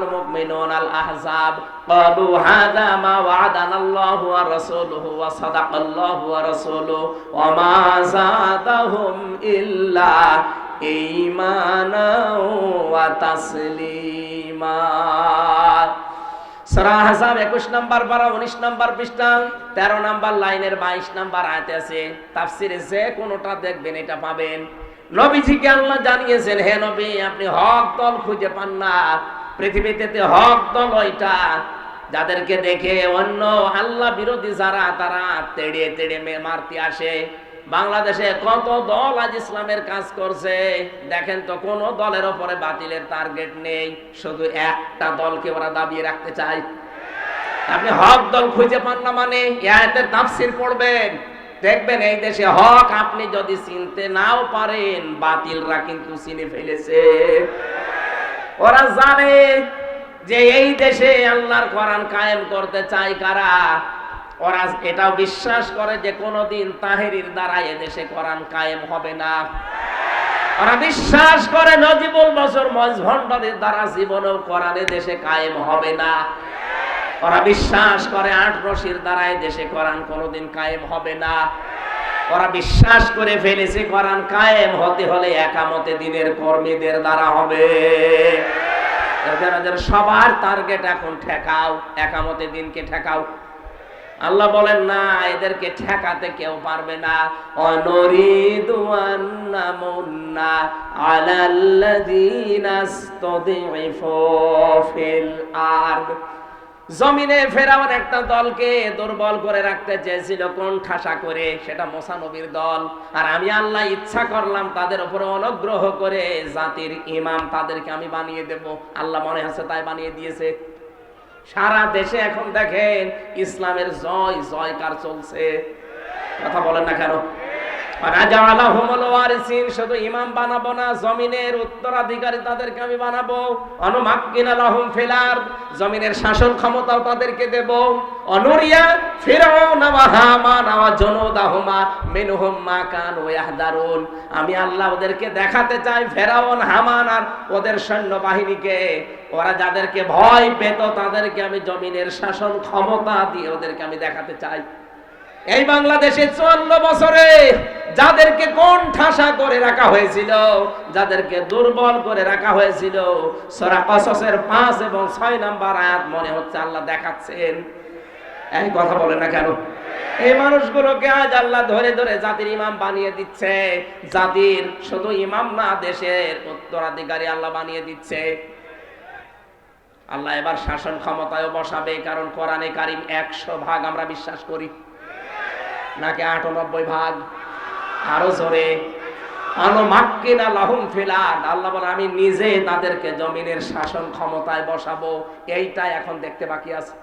আল মুমিনুন আল আহজাব ক্বালু হাযা মা ওয়া'আদানা আল্লাহু ওয়া রাসূলুহু ওয়া সাদাকাল্লাহু ওয়া রাসূলুহু ওয়া মা যাদাহুম ইল্লা ঈমানান ওয়া তাসলিমা। সূরা আহজাব 21 নম্বর পারা 19 নম্বর পৃষ্ঠা 13 নম্বর লাইনের 22 নম্বর আয়াতে আছে। তাফসিরে যে কোনটা দেখবেন এটা পাবেন। নবীজিকে আল্লাহ জানিয়েছেন, হে নবী আপনি হক দল খুঁজে পান না। পৃথিবীতে হক দল ওইটা যাদেরকে দেখে অন্য আল্লাহ বিরোধী যারা তারা তেড়ে তেড়ে মারতে আসে। বাংলাদেশে কত দল আজ ইসলামের কাজ করছে, দেখেন তো কোন দলের উপরে বাতিলের টার্গেট নেই, শুধু একটা দলকে ওরা দাবিয়ে রাখতে চায়। আপনি হক দল খুঁজে পান না মানে আয়াতের তাফসীর পড়বেন, দেখবেন এই দেশে হক আপনি যদি চিনতে নাও পারেন, বাতিলরা কিন্তু চিনে ফেলেছে। ওরা জানে যে এই দেশে আল্লাহর কোরআন কায়েম করতে চায় কারা। ওরা এটাও বিশ্বাস করে যে কোনদিন তাহেরির দ্বারা এদেশে কোরআন কায়েম হবে না। ওরা বিশ্বাস করে নজিবুল বছর মজভণ্ডের দ্বারা জীবনেও কোরআন দেশে কায়েম হবে না। ওরা বিশ্বাস করে আট রশির দ্বারা দেশে কোরআন কোনদিন কায়েম হবে না। ওরা বিশ্বাস করে ফেলেছে কোরআন কায়েম হতে হলে একামতে দিনের কর্মীদের দ্বারা হবে। এদের সবার টার্গেট এখন ঠেকাও, একামতে দিনকে ঠেকাও। আল্লাহ বলেন না, এদেরকে ঠেকাতে কেউ পারবে না। অনরিদু আন্নামুন্না আলাল্লাযীনা ইসতাদঈফু ফিল আরদ। জমিনে ফেরাউন একটা দলকে দুর্বল করে রাখতে চেয়েছিল কোন ঠাসা করে, সেটা মুসা নবীর দল। আর আমি আল্লাহ ইচ্ছা করলাম তাদের উপরে অনুগ্রহ করে জাতির ইমাম তাদেরকে আমি বানিয়ে দেব। আল্লাহ মনে আছে তাই বানিয়ে দিয়েছে। সারা দেশে এখন দেখেন ইসলামের জয়কার চলছে। কথা বলেন না কেন? শুধু ইমাম বানাবো না, জমিনের উত্তরাধিকারী তাদেরকে আমি বানাবো। অনুমাক্কিনা লাহুম ফিল আরদ, জমিনের শাসন ক্ষমতাও তাদেরকে দেব। অনুরিয়া ফিরআউন ওয়া হামান ওয়া জুনুদাহুমা মিনহুম মা কানু ইয়াহদারুন। আমি আল্লাহ ওদেরকে দেখাতে চাই, ফেরাউন হামান আর ওদের সৈন্যবাহিনীকে, ওরা যাদেরকে ভয় পেত তাদেরকে আমি জমিনের শাসন ক্ষমতা দিয়ে ওদেরকে আমি দেখাতে চাই। এই বাংলাদেশে 54 বছরে যাদেরকে কোন ঠাসা করে রাখা হয়েছিল, যাদেরকে দুর্বল করে রাখা হয়েছিল, সূরা কসসের 5 এবং 6 নম্বর আয়াত মনে হচ্ছে আল্লাহ দেখাচ্ছেন। এই কথা বলে না কেন? এই মানুষগুলোকে আজ আল্লাহ ধরে ধরে জাতির ইমাম বানিয়ে দিচ্ছে। জাতির শুধু ইমাম না, দেশের উত্তরাধিকারী আল্লাহ বানিয়ে দিচ্ছে। আল্লাহ এবার শাসন ক্ষমতায় বসাবে, কারণ কোরআনে কারীম 100 ভাগ আমরা বিশ্বাস করি, নাকি 98 ভাগ? আরো জোরে। অনুমাক্কিনা লাহুম ফিল আরদ, আল্লাহ বলে আমি নিজে তাদেরকে জমিনের শাসন ক্ষমতায় বসাবো। এইটা এখন দেখতে বাকি আছে।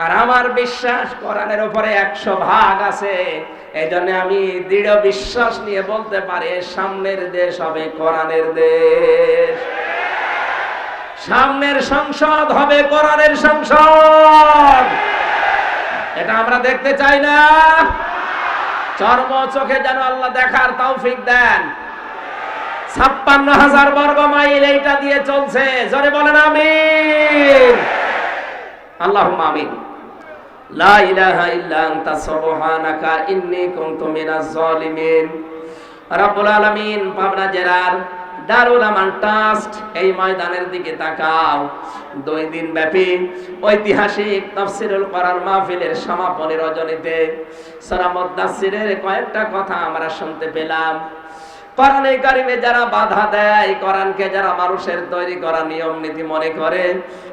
আর আমার বিশ্বাস কোরআনের উপরে 100 ভাগ আছে। এই জন্য আমি দৃঢ় বিশ্বাস নিয়ে বলতে পারি সামনের দেশ হবে কোরআনের দেশ। সামনের সংসদ হবে কোরআনের সংসদ। এটা আমরা দেখতে চাই না? চর্ম চোখে যেন আল্লাহ দেখার তৌফিক দেন। 56,000 বর্গ মাইল এইটা দিয়ে চলছে। জোরে বলেন আমিন। আল্লাহুম্মা আমিন। লা ইলাহা ইল্লা আনতা সুবহানাকা ইন্নী কুনতু মিনাজ জালিমিন। রব্বুল আলামিন পাবনা জেলার দারুল আমান ট্রাস্ট এই ময়দানের দিকে তাকাও। 2 দিন ব্যাপী ঐতিহাসিক তাফসীরুল কোরআন মাহফিলের সমাপনী রজনীতে সূরা মুদ্দাসসিরের কয়েকটা কথা আমরা শুনতে পেলাম। কোরআনে কারিমে যারা বাধা দেয়, কোরআনকে যারা মানুষের তৈরি করা নিয়ম নীতি মনে করে,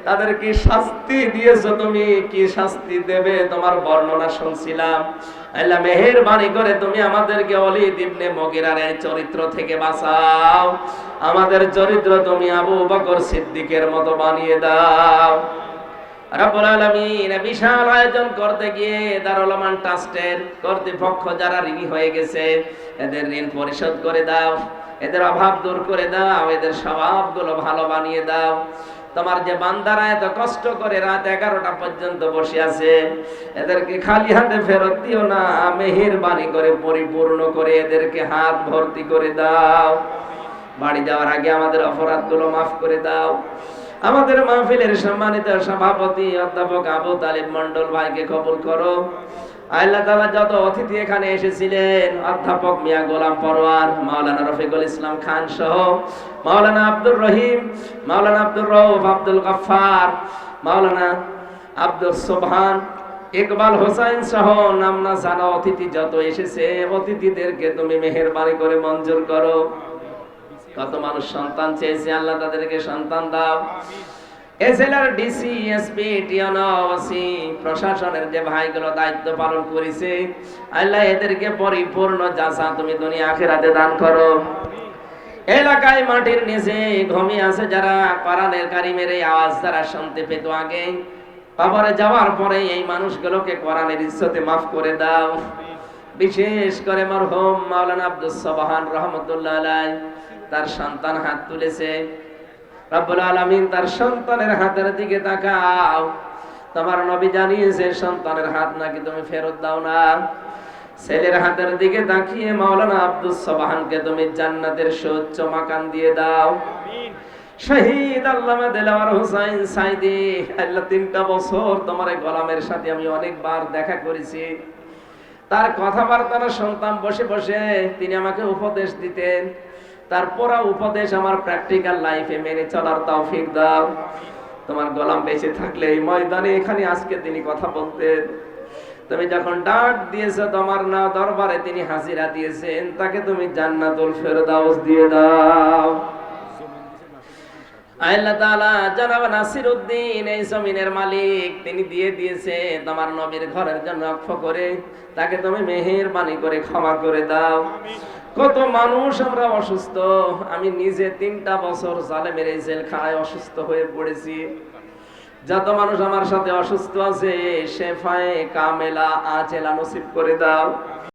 তাদের কি শাস্তি দিয়েছো তুমি? কি শাস্তি দেবে তোমার বর্ণনা শুনছিলাম। আল্লাহ মেহেরবানি করে তুমি আমাদেরকে ওলীদ ইবনে মুগীরার এই চরিত্র থেকে বাঁচাও। আমাদের চরিত্র তুমি আবু বকর সিদ্দিকের মতো বানিয়ে দাও। রব্বুল আলামিন বিশাল আয়োজন করতে গিয়ে দারুল আমান ট্রাস্টের কর্তৃপক্ষ যারা ঋণী হয়ে গেছে, এদের ঋণ পরিশোধ করে দাও, এদের অভাব দূর করে দাও, এদের স্বভাবগুলো ভালো বানিয়ে দাও। তোমার যে বান্দারা এত কষ্ট করে রাত 11টা পর্যন্ত বসে আছে, এদেরকে খালি হাতে ফেরত দিও না, মেহেরবানি করে পরিপূর্ণ করে এদেরকে হাত ভর্তি করে দাও। বাড়ি যাওয়ার আগে আমাদের অপরাধগুলো মাফ করে দাও। আমাদের মাহফিলের সম্মানিত সভাপতি অধ্যাপক আবু তালিব মন্ডল ভাইকে কবুল করো। আল্লাহ তাআলা যত অতিথি এখানে এসেছিলেন, অধ্যাপক মিয়া গোলাম পরওয়ার, মাওলানা রফিকুল ইসলাম খান সহ মাওলানা আব্দুর রহিম, মাওলানা আব্দুর রউফ, আব্দুল গফফার, মাওলানা আব্দুল সুবহান, ইকবাল হোসেন সহ নামনা জানা অতিথি যত এসেছে, অতিথিদেরকে তুমি মেহেরবানি করে মঞ্জুর করো। কত মানুষ সন্তান চেয়েছে, আল্লাহ তাদেরকে সন্তান দাও। SLR DC SP TNO OC প্রশাসনের যে ভাইগুলো দায়িত্ব পালন করেছে, আল্লাহ এদেরকে পরিপূর্ণ জাযা তুমি দুনিয়া আখিরাতে দান করো। এলাকায় মাটির নিচে ঘুমিয়ে আছে যারা, কোরআনের কারিমের এই আওয়াজ দ্বারা শুনতে পেত আগে, কবরে যাওয়ার পরে এই মানুষগুলোকে কোরআনের ইজ্জতে মাফ করে দাও। বিশেষ করে মরহুম মাওলানা আব্দুস সুবহান রহমাতুল্লাহ আলাইহি, তার সন্তান হাত তুলেছে। রব্বুল আলামিন তার সন্তানের হাতের দিকে তাকাও। তোমার নবী জানিয়েছে সন্তানের হাত নাকি তুমি ফেরত দাও না। ছেলের হাতের দিকে তাকিয়ে মাওলানা আব্দুস সুবহানকে তুমি জান্নাতের সুউচ্চ মাকাম দিয়ে দাও। শহীদ আল্লামা দেলাওয়ার হোসেন সাইদি, আল্লাহ 3টা বছর তোমার এই গোলামের সাথে আমি অনেকবার দেখা করেছি। তার কথাবার্তা শুনতাম বসে বসে, তিনি আমাকে উপদেশ দিতেন। তার পুরো উপদেশ আমার প্র্যাকটিক্যাল লাইফে মেনে চলার তৌফিক দাও। তোমার গোলাম বেঁচে থাকলে এই ময়দানে এখানে আজকে তিনি কথা বলতেন। তুমি যখন ডাক দিয়েছো তোমার না দরবারে তিনি হাজিরা দিয়েছেন, তাকে তুমি জান্নাতুল ফেরদাউস দিয়ে দাও। আল্লাহ তাআলা জনাব নাসিরউদ্দিন এই জমিনের মালিক, তিনি দিয়ে দিয়েছে তোমার নবীর ঘরের জন্য ওয়াকফ করে, তাকে তুমি মেহেরবানি করে ক্ষমা করে দাও। কত মানুষ আমরা অসুস্থ, আমি নিজে 3টা বছর জালেমের এই জেলখানায় অসুস্থ হয়ে পড়েছি। যত মানুষ আমার সাথে অসুস্থ আছে, শেফায়ে কামেলা আজেলা নসিব করে দাও।